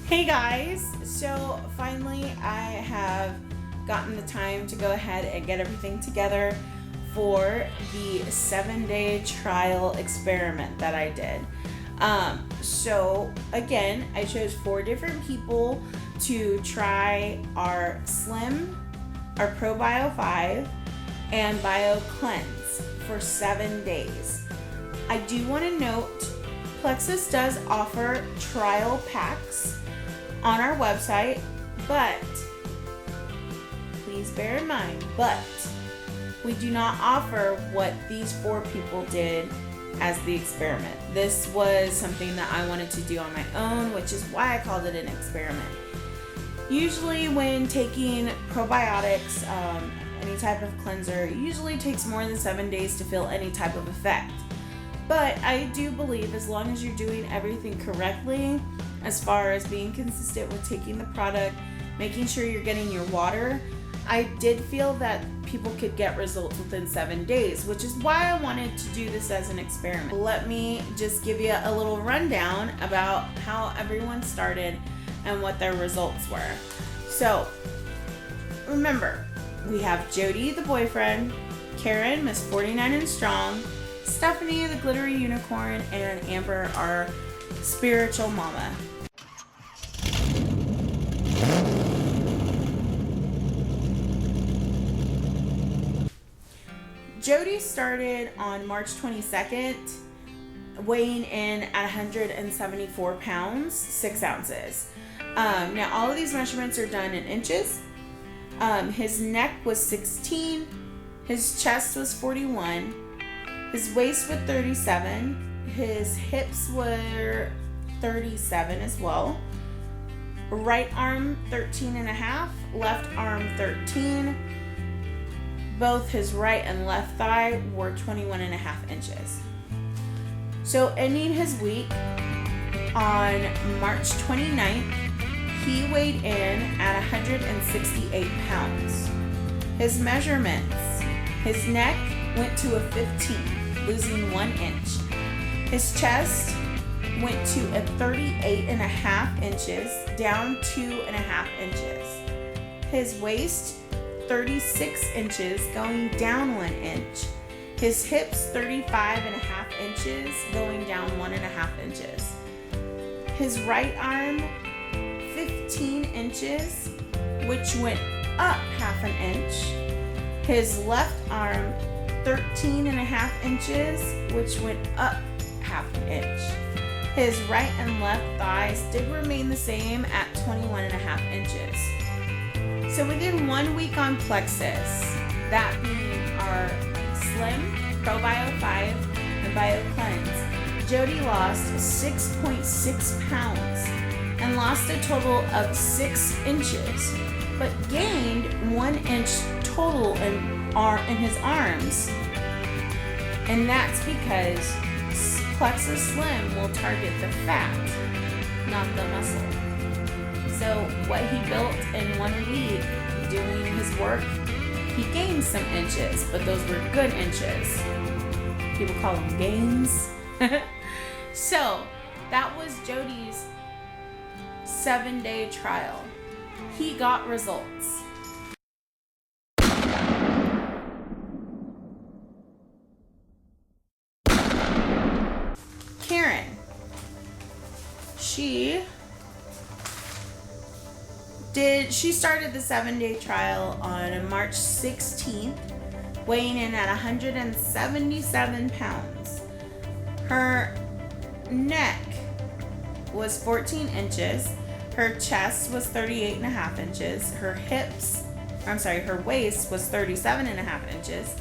Hey guys, so finally I have gotten the time to go ahead and get everything together for the 7-day trial experiment that I did. So again, I chose 4 different people to try our Slim, our Pro Bio 5, and Bio Cleanse for 7 days. I do want to note, Plexus does offer trial packs on our website, but please bear in mind, we do not offer what these 4 people did as the experiment. This was something that I wanted to do on my own, which is why I called it an experiment. Usually when taking probiotics, any type of cleanser, it usually takes more than 7 days to feel any type of effect. But I do believe as long as you're doing everything correctly, as far as being consistent with taking the product, making sure you're getting your water, I did feel that people could get results within 7 days, which is why I wanted to do this as an experiment. Let me just give you a little rundown about how everyone started and what their results were. So, remember, we have Jody, the boyfriend, Karen, Miss 49 and Strong, Stephanie, the glittery unicorn, and Amber, our spiritual mama. Jody started on March 22nd, weighing in at 174 pounds, 6 ounces. Now, all of these measurements are done in inches. His neck was 16, his chest was 41, his waist was 37, his hips were 37 as well. Right arm 13 and a half, left arm 13. Both his right and left thigh were 21 and a half inches. So ending his week on March 29th, he weighed in at 168 pounds. His measurements, his neck went to a 15, losing 1 inch. His chest went to a 38 and a half inches, down 2 and a half inches. His waist, 36 inches, going down 1 inch. His hips, 35 and a half inches, going down 1 and a half inches. His right arm, 15 inches, which went up half an inch. His left arm, 13 and a half inches, which went up half an inch. His right and left thighs did remain the same at 21 and a half inches. So within 1 week on Plexus, that being our Slim, Pro Bio 5, and Bio Cleanse, Jody lost 6.6 pounds and lost a total of 6 inches, but gained 1 inch total in his arms. And that's because Plexus Slim will target the fat, not the muscle. So what he built in 1 week doing his work, he gained some inches, but those were good inches. People call them gains. So that was Jody's 7-day trial. He got results. Karen, she started the 7-day trial on March 16th, weighing in at 177 pounds. Her neck was 14 inches, her chest was 38 and a half inches, her waist was 37 and a half inches,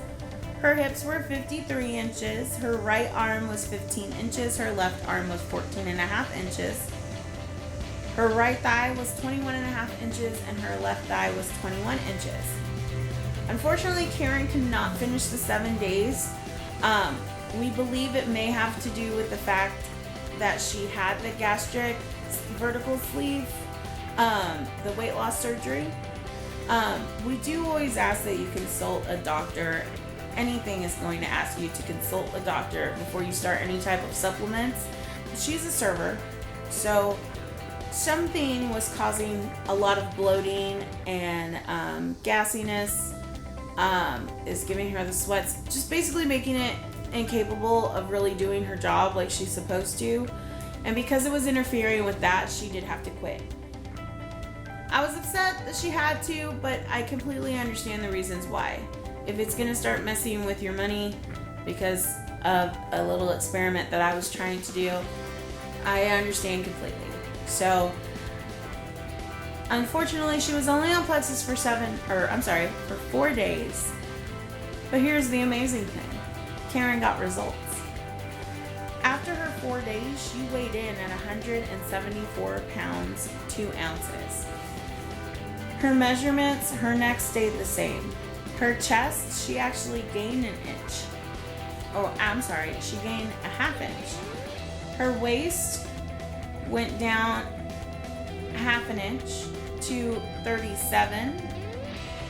her hips were 53 inches, her right arm was 15 inches, her left arm was 14 and a half inches, her right thigh was 21 and a half inches, and her left thigh was 21 inches. Unfortunately, Karen could not finish the 7 days. We believe it may have to do with the fact that she had the gastric vertical sleeve, the weight loss surgery. We do always ask that you consult a doctor. Anything is going to ask you to consult a doctor before you start any type of supplements. She's a server, so something was causing a lot of bloating and gassiness, is giving her the sweats, just basically making it incapable of really doing her job like she's supposed to. And because it was interfering with that, she did have to quit. I was upset that she had to, but I completely understand the reasons why. If it's going to start messing with your money because of a little experiment that I was trying to do, I understand completely. So, unfortunately, she was only on Plexus for 4 days. But here's the amazing thing. Karen got results. After her 4 days, she weighed in at 174 pounds, 2 ounces. Her measurements, her neck stayed the same. Her chest, she actually gained an inch. She gained a half inch. Her waist went down half an inch to 37,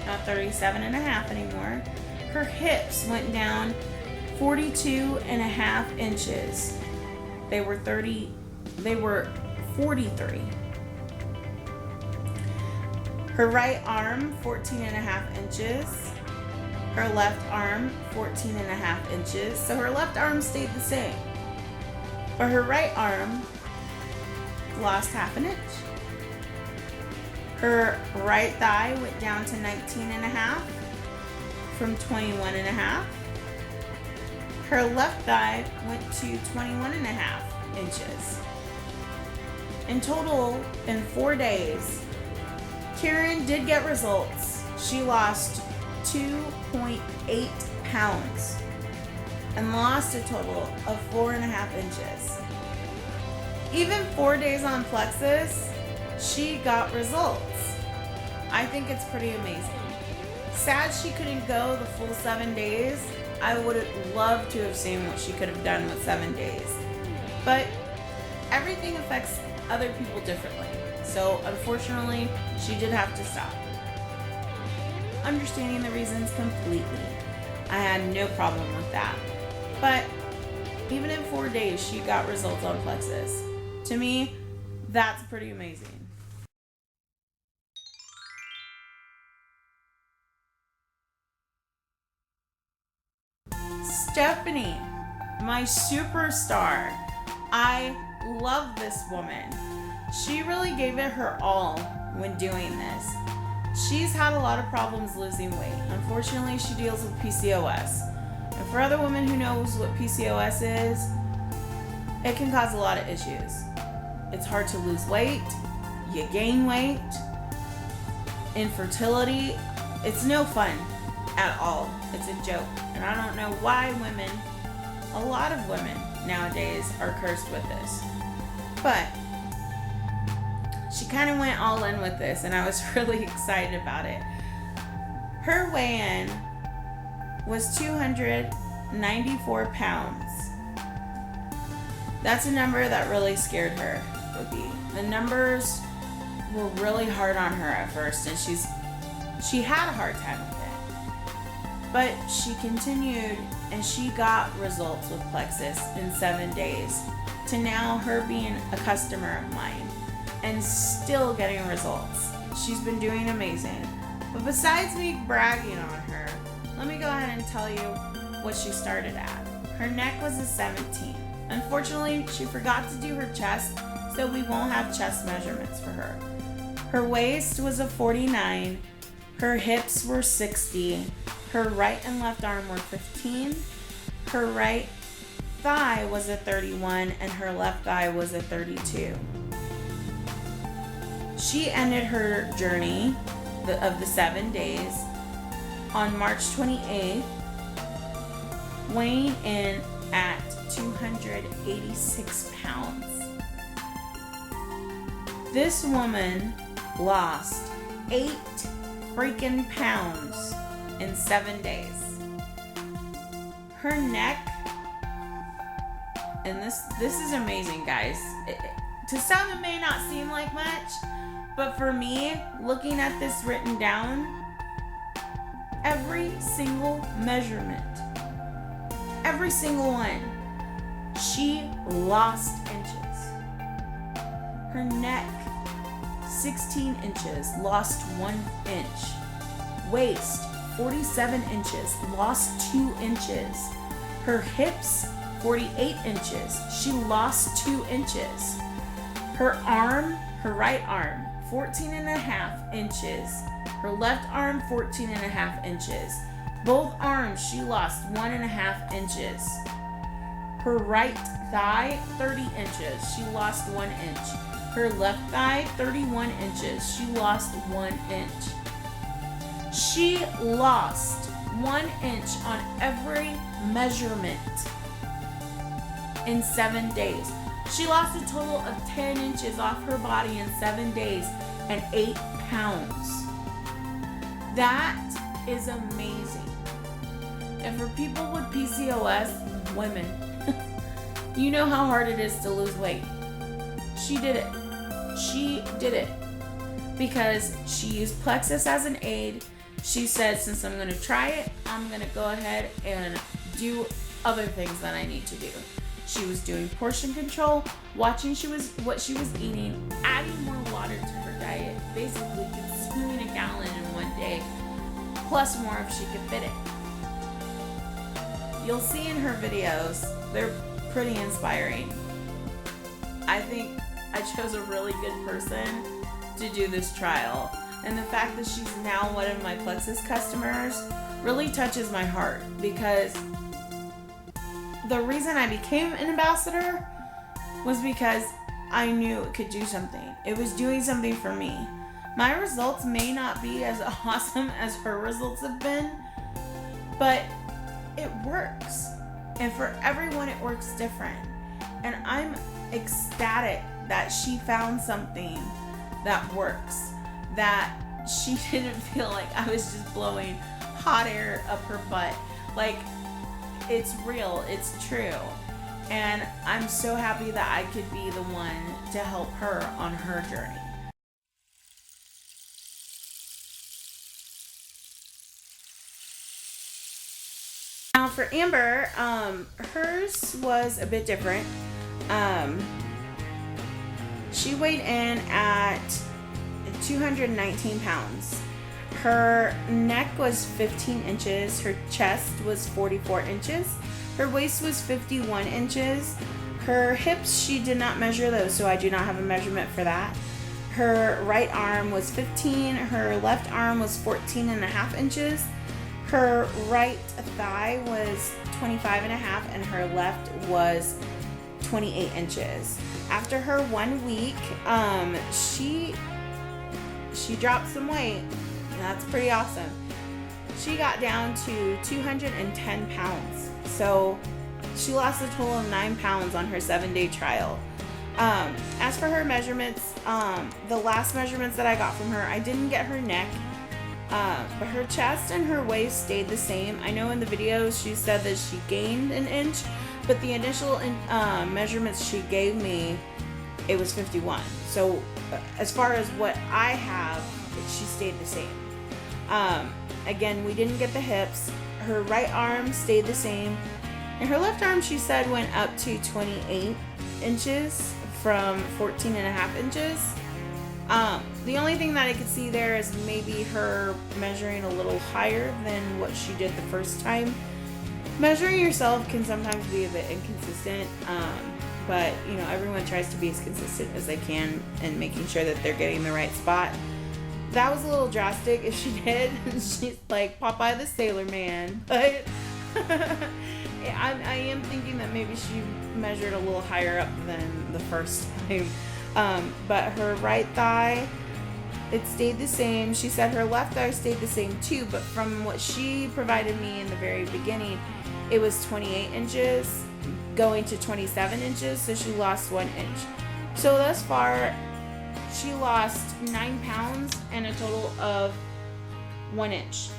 not 37 and a half anymore. Her hips went down 42 and a half inches. They were 43. Her right arm, 14 and a half inches. Her left arm, 14 and a half inches. So her left arm stayed the same. But her right arm lost half an inch. Her right thigh went down to 19 and a half from 21 and a half. Her left thigh went to 21 and a half inches. In total, in 4 days, Karen did get results. She lost 2.8 pounds and lost a total of 4.5 inches. Even 4 days on Plexus, she got results. I think it's pretty amazing. Sad she couldn't go the full 7 days. I would have loved to have seen what she could have done with 7 days. But everything affects other people differently. So unfortunately, she did have to stop. Understanding the reasons completely. I had no problem with that. But even in 4 days, she got results on Plexus. To me, that's pretty amazing. Stephanie, my superstar. I love this woman. She really gave it her all when doing this. She's had a lot of problems losing weight. Unfortunately, she deals with PCOS. And for other women who knows what PCOS is, it can cause a lot of issues. It's hard to lose weight. You gain weight. Infertility. It's no fun at all. It's a joke. And I don't know why women, a lot of women nowadays, are cursed with this. But she kind of went all in with this, and I was really excited about it. Her weigh-in was 294 pounds. That's a number that really scared her, Whoopi. The numbers were really hard on her at first, and she had a hard time with it. But she continued, and she got results with Plexus in 7 days, to now her being a customer of mine and still getting results. She's been doing amazing. But besides me bragging on her, let me go ahead and tell you what she started at. Her neck was a 17. Unfortunately, she forgot to do her chest, so we won't have chest measurements for her. Her waist was a 49. Her hips were 60. Her right and left arm were 15. Her right thigh was a 31, and her left thigh was a 32. She ended her journey of the 7 days on March 28th, weighing in at 286 pounds. This woman lost 8 freaking pounds in 7 days. Her neck, and this is amazing, guys. To some it may not seem like much, but for me, looking at this written down, every single measurement, every single one, she lost inches. Her neck, 16 inches, lost 1 inch. Waist, 47 inches, lost 2 inches. Her hips, 48 inches, she lost 2 inches. Her arm, her right arm, 14.5 inches. Her left arm, 14.5 inches. Both arms, she lost 1.5 inches. Her right thigh, 30 inches, she lost 1 inch. Her left thigh, 31 inches, she lost 1 inch. She lost 1 inch on every measurement in 7 days. She lost a total of 10 inches off her body in 7 days and 8 pounds. That is amazing. And for people with PCOS, women, you know how hard it is to lose weight. She did it. She did it. Because she used Plexus as an aid. She said, since I'm going to try it, I'm going to go ahead and do other things that I need to do. She was doing portion control, watching what she was eating, adding more water to her diet, basically consuming a gallon in one day, plus more if she could fit it. You'll see in her videos, they're pretty inspiring. I think I chose a really good person to do this trial. And the fact that she's now one of my Plexus customers really touches my heart, because the reason I became an ambassador was because I knew it could do something. It was doing something for me. My results may not be as awesome as her results have been, but it works. And for everyone, it works different. And I'm ecstatic that she found something that works, that she didn't feel like I was just blowing hot air up her butt. Like, it's real, it's true. And I'm so happy that I could be the one to help her on her journey. Now for Amber, hers was a bit different. She weighed in at 219 pounds. Her neck was 15 inches. Her chest was 44 inches. Her waist was 51 inches. Her hips, she did not measure those, so I do not have a measurement for that. Her right arm was 15. Her left arm was 14.5 inches. Her right thigh was 25.5, and her left was 28 inches. After her 1 week, she dropped some weight, and that's pretty awesome. She got down to 210 pounds. So she lost a total of 9 pounds on her 7-day trial. As for her measurements, the last measurements that I got from her, I didn't get her neck, but her chest and her waist stayed the same. I know in the videos she said that she gained an inch, but the initial measurements she gave me, it was 51. So as far as what I have, she stayed the same. Again, we didn't get the hips. Her right arm stayed the same. And her left arm, she said, went up to 28 inches from 14.5 inches. The only thing that I could see there is maybe her measuring a little higher than what she did the first time. Measuring yourself can sometimes be a bit inconsistent, but you know, everyone tries to be as consistent as they can and making sure that they're getting the right spot. That was a little drastic if she did. She's like Popeye the Sailor Man, but I am thinking that maybe she measured a little higher up than the first time. But her right thigh, it stayed the same. She said her left thigh stayed the same too, but from what she provided me in the very beginning, it was 28 inches going to 27 inches, so she lost 1 inch. So thus far, she lost 9 pounds and a total of 1 inch.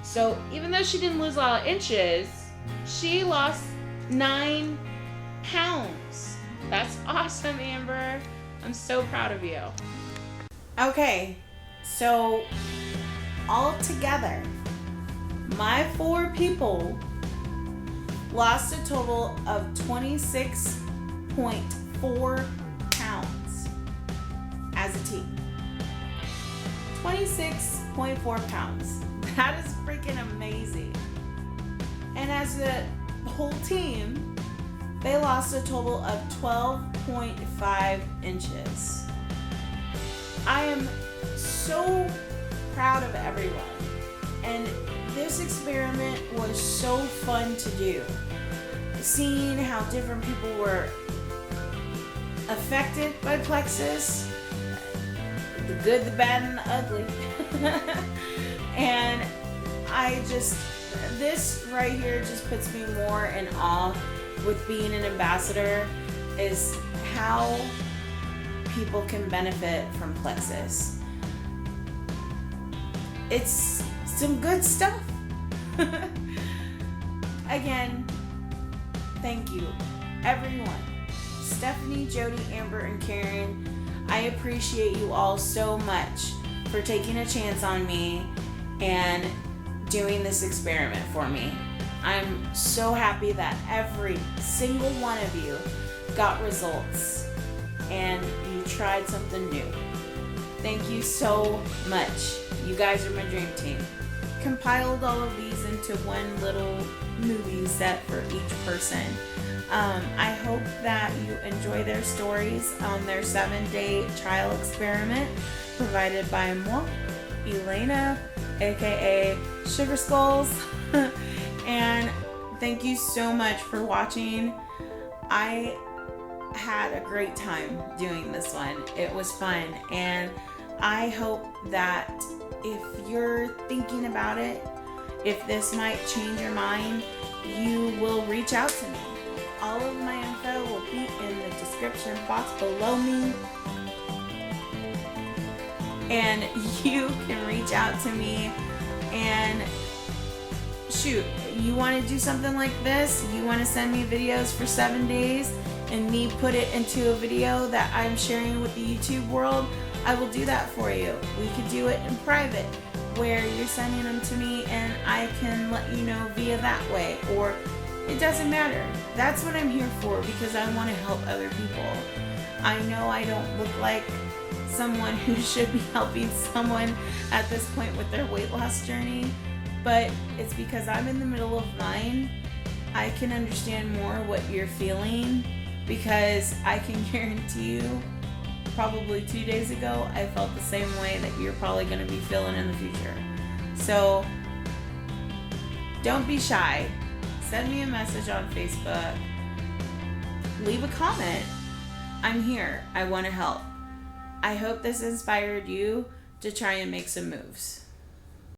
So even though she didn't lose a lot of inches, she lost 9 pounds. That's awesome, Amber. I'm so proud of you. Okay, so all together, my 4 people lost a total of 26.4 pounds. as a team. 26.4 pounds. That is freaking amazing. And as a whole team, they lost a total of 12.5 inches. I am so proud of everyone. And this experiment was so fun to do. Seeing how different people were affected by Plexus, the good, the bad, and the ugly. And this right here just puts me more in awe with being an ambassador, is how people can benefit from Plexus. It's some good stuff. Again, thank you, everyone. Stephanie, Jody, Amber, and Karen, I appreciate you all so much for taking a chance on me and doing this experiment for me. I'm so happy that every single one of you got results and you tried something new. Thank you so much. You guys are my dream team. Compiled all of these into one little movie set for each person. I hope that you enjoy their stories on their 7-day trial experiment provided by moi, Elena, aka Sugar Skulls. And thank you so much for watching. I had a great time doing this one. It was fun, and I hope that if you're thinking about it, if this might change your mind, you will reach out to me. All of my info will be in the description box below me, and you can reach out to me. And shoot, you want to do something like this? You want to send me videos for 7 days and me put it into a video that I'm sharing with the YouTube world? I will do that for you. We could do it in private, where you're sending them to me and I can let you know via that way, or it doesn't matter. That's what I'm here for, because I want to help other people. I know I don't look like someone who should be helping someone at this point with their weight loss journey, but it's because I'm in the middle of mine. I can understand more what you're feeling, because I can guarantee you, probably 2 days ago, I felt the same way that you're probably going to be feeling in the future. So don't be shy. Send me a message on Facebook. Leave a comment. I'm here. I want to help. I hope this inspired you to try and make some moves.